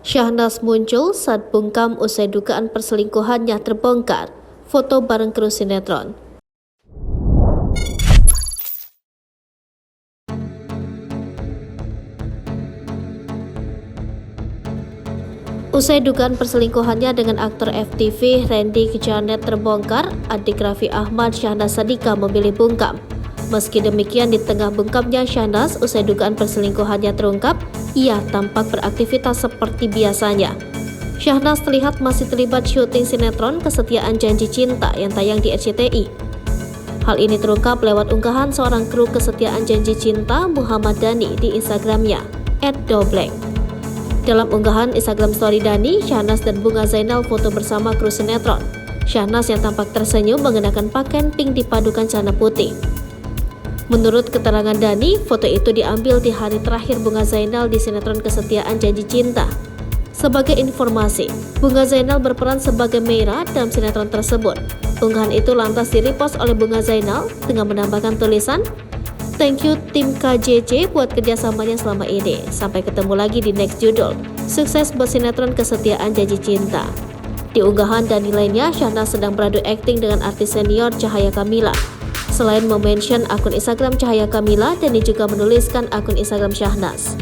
Syahnas muncul saat bungkam usai dugaan perselingkuhannya terbongkar. Foto bareng kru sinetron. Usai dugaan perselingkuhannya dengan aktor FTV Randy Janet terbongkar, adik Raffi Ahmad Syahnas Sadika memilih bungkam. Meski demikian, di tengah bungkamnya Syahnas usai dugaan perselingkuhannya terungkap, ia tampak beraktivitas seperti biasanya. Syahnas terlihat masih terlibat syuting sinetron Kesetiaan Janji Cinta yang tayang di RCTI. Hal ini terungkap lewat unggahan seorang kru Kesetiaan Janji Cinta, Muhammad Dhani, di Instagramnya @dobleng. Dalam unggahan Instagram story Dhani, Syahnas dan Bunga Zainal foto bersama kru sinetron. Syahnas yang tampak tersenyum mengenakan pakaian pink dipadukan celana putih. Menurut keterangan Dhani, foto itu diambil di hari terakhir Bunga Zainal di sinetron Kesetiaan Janji Cinta. Sebagai informasi, Bunga Zainal berperan sebagai Meira dalam sinetron tersebut. Unggahan itu lantas direpost oleh Bunga Zainal dengan menambahkan tulisan, "Thank you tim KJJ buat kerjasamanya selama ini. Sampai ketemu lagi di next judul. Sukses buat sinetron Kesetiaan Janji Cinta." Di unggahan Dhani lainnya, Syahnas sedang beradu akting dengan artis senior Cahaya Kamila. Selain memention akun Instagram Cahaya Kamila, Dhani juga menuliskan akun Instagram Syahnas.